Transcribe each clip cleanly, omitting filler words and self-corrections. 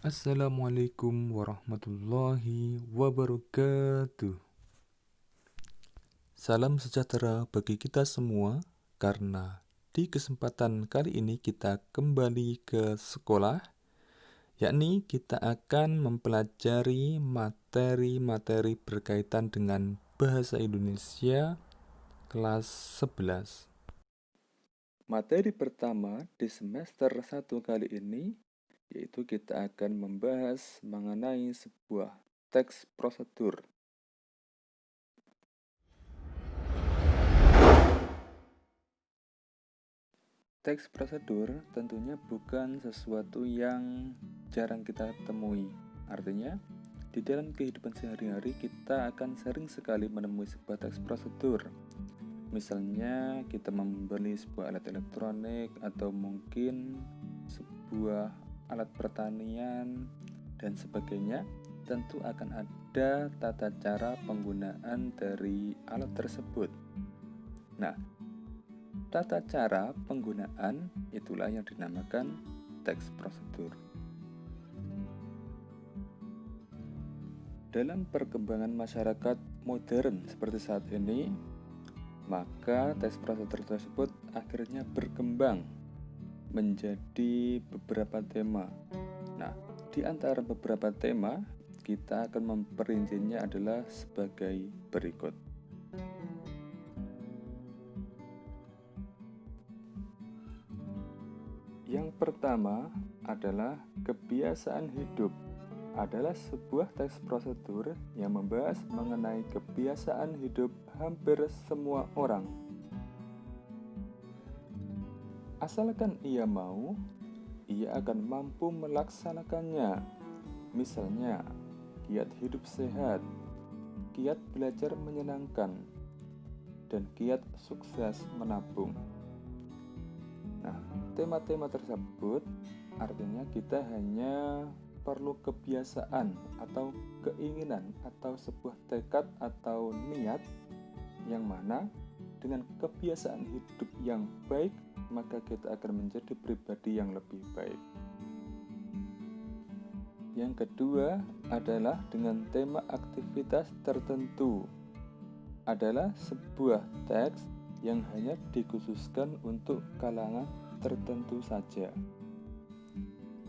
Assalamualaikum warahmatullahi wabarakatuh. Salam sejahtera bagi kita semua, karena di kesempatan kali ini kita kembali ke sekolah, yakni kita akan mempelajari materi-materi berkaitan dengan bahasa Indonesia kelas 11. Materi pertama di semester 1 kali ini yaitu kita akan membahas mengenai sebuah teks prosedur. Teks prosedur tentunya bukan sesuatu yang jarang kita temui. Artinya, di dalam kehidupan sehari-hari kita akan sering sekali menemui sebuah teks prosedur. Misalnya, kita membeli sebuah alat elektronik atau mungkin sebuah alat pertanian dan sebagainya. Tentu akan ada tata cara penggunaan dari alat tersebut. Nah, tata cara penggunaan itulah yang dinamakan teks prosedur. Dalam perkembangan masyarakat modern seperti saat ini, maka teks prosedur tersebut akhirnya berkembang menjadi beberapa tema. Nah, di antara beberapa tema, kita akan memperincinya adalah sebagai berikut. Yang pertama adalah kebiasaan hidup. Adalah sebuah teks prosedur yang membahas mengenai kebiasaan hidup hampir semua orang. Asalkan ia mau, ia akan mampu melaksanakannya. Misalnya, kiat hidup sehat, kiat belajar menyenangkan, dan kiat sukses menabung. Nah, tema-tema tersebut artinya kita hanya perlu kebiasaan atau keinginan atau sebuah tekad atau niat yang mana dengan kebiasaan hidup yang baik maka kita akan menjadi pribadi yang lebih baik. Yang kedua adalah dengan tema aktivitas tertentu. Adalah sebuah teks yang hanya dikhususkan untuk kalangan tertentu saja.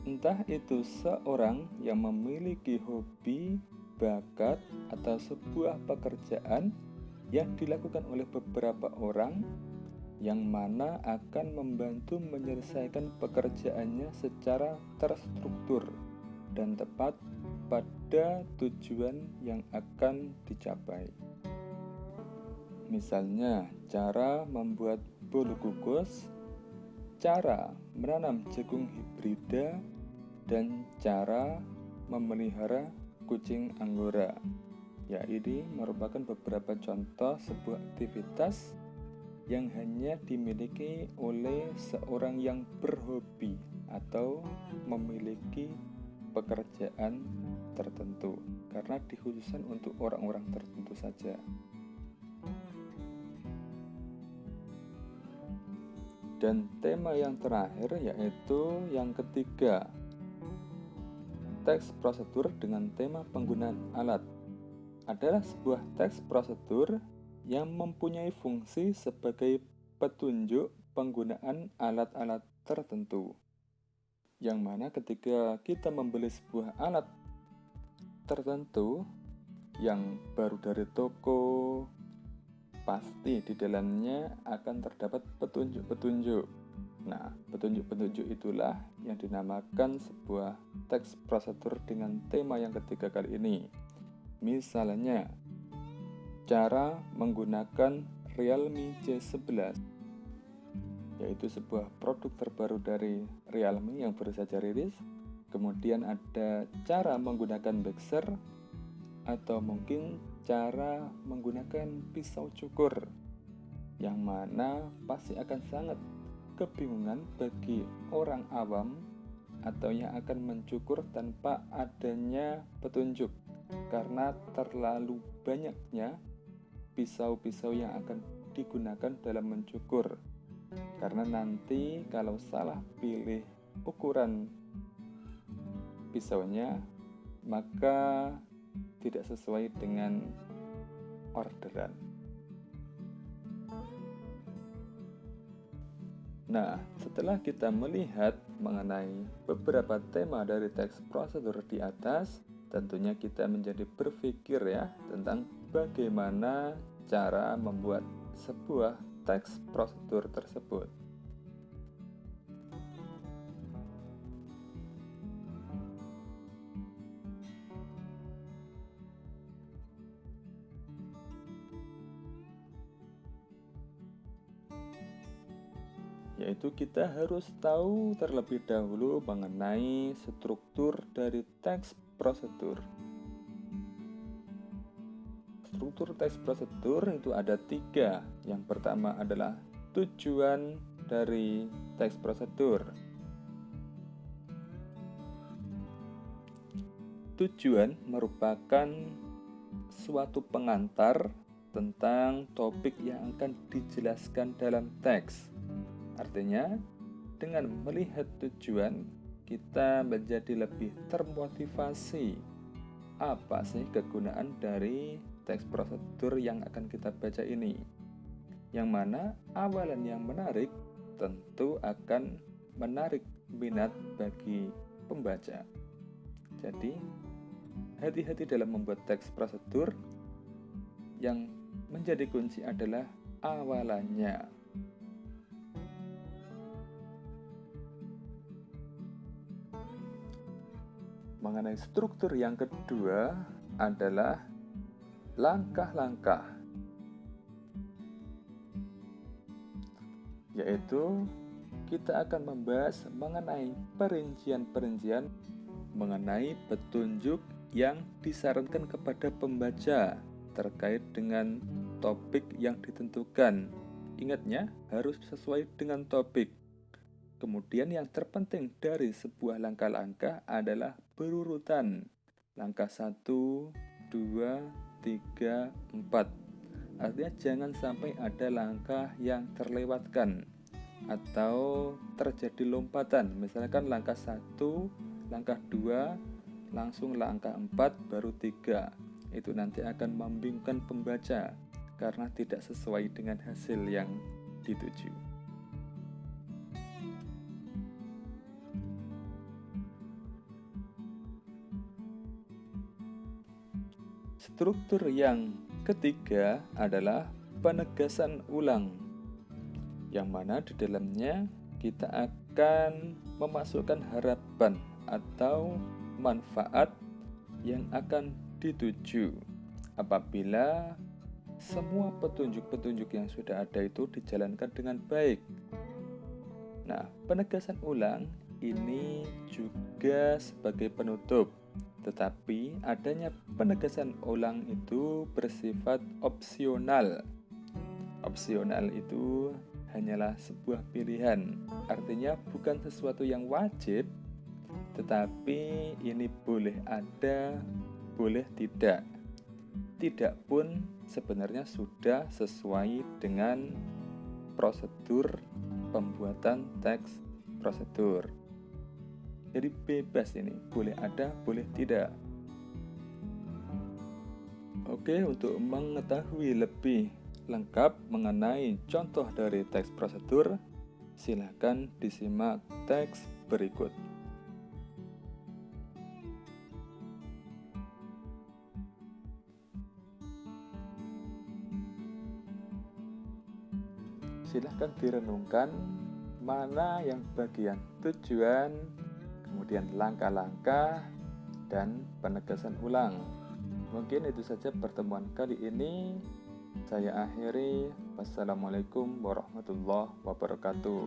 Entah itu seorang yang memiliki hobi, bakat, atau sebuah pekerjaan yang dilakukan oleh beberapa orang yang mana akan membantu menyelesaikan pekerjaannya secara terstruktur dan tepat pada tujuan yang akan dicapai. Misalnya, cara membuat bolu kukus, cara menanam jagung hibrida, dan cara memelihara kucing Anggora. Ya, ini merupakan beberapa contoh sebuah aktivitas yang hanya dimiliki oleh seorang yang berhobi atau memiliki pekerjaan tertentu karena dikhususkan untuk orang-orang tertentu saja. Dan tema yang terakhir yaitu yang ketiga, teks prosedur dengan tema penggunaan alat. Adalah sebuah teks prosedur yang mempunyai fungsi sebagai petunjuk penggunaan alat-alat tertentu. Yang mana ketika kita membeli sebuah alat tertentu yang baru dari toko, pasti di dalamnya akan terdapat petunjuk-petunjuk. Nah, petunjuk-petunjuk itulah yang dinamakan sebuah teks prosedur dengan tema yang ketiga kali ini. Misalnya, cara menggunakan Realme C11, yaitu sebuah produk terbaru dari Realme yang baru saja rilis. Kemudian ada cara menggunakan mixer, atau mungkin cara menggunakan pisau cukur, yang mana pasti akan sangat kebingungan bagi orang awam atau yang akan mencukur tanpa adanya petunjuk karena terlalu banyaknya pisau-pisau yang akan digunakan dalam mencukur. Karena nanti kalau salah pilih ukuran pisaunya, maka tidak sesuai dengan orderan. Nah, setelah kita melihat mengenai beberapa tema dari teks prosedur di atas, tentunya kita menjadi berpikir ya tentang bagaimana cara membuat sebuah teks prosedur tersebut. Yaitu kita harus tahu terlebih dahulu mengenai struktur dari teks prosedur. Struktur teks prosedur itu ada 3. Yang pertama adalah tujuan dari teks prosedur. Tujuan merupakan suatu pengantar tentang topik yang akan dijelaskan dalam teks. Artinya, dengan melihat tujuan, kita menjadi lebih termotivasi. Apa sih kegunaan dari teks prosedur yang akan kita baca ini? Yang mana awalan yang menarik tentu akan menarik minat bagi pembaca. Jadi, hati-hati dalam membuat teks prosedur. Yang menjadi kunci adalah awalannya. Mengenai struktur yang kedua adalah langkah-langkah, yaitu kita akan membahas mengenai perincian-perincian mengenai petunjuk yang disarankan kepada pembaca terkait dengan topik yang ditentukan. Ingatnya, harus sesuai dengan topik. Kemudian yang terpenting dari sebuah langkah-langkah adalah berurutan. Langkah 1, 2, 3, 4. Artinya jangan sampai ada langkah yang terlewatkan atau terjadi lompatan. Misalkan langkah 1, langkah 2, langsung langkah 4, baru 3. Itu nanti akan membingungkan pembaca karena tidak sesuai dengan hasil yang dituju. Struktur yang ketiga adalah penegasan ulang, yang mana di dalamnya kita akan memasukkan harapan atau manfaat yang akan dituju apabila semua petunjuk-petunjuk yang sudah ada itu dijalankan dengan baik. Nah, penegasan ulang ini juga sebagai penutup. Tetapi adanya penegasan ulang itu bersifat opsional. Opsional itu hanyalah sebuah pilihan. Artinya bukan sesuatu yang wajib, tetapi ini boleh ada, boleh tidak. Tidak pun sebenarnya sudah sesuai dengan prosedur pembuatan teks prosedur. Jadi bebas ini, boleh ada, boleh tidak. Oke, untuk mengetahui lebih lengkap mengenai contoh dari teks prosedur, silakan disimak teks berikut. Silakan direnungkan mana yang bagian tujuan, kemudian langkah-langkah, dan penegasan ulang. Mungkin itu saja pertemuan kali ini. Saya akhiri. Wassalamualaikum warahmatullahi wabarakatuh.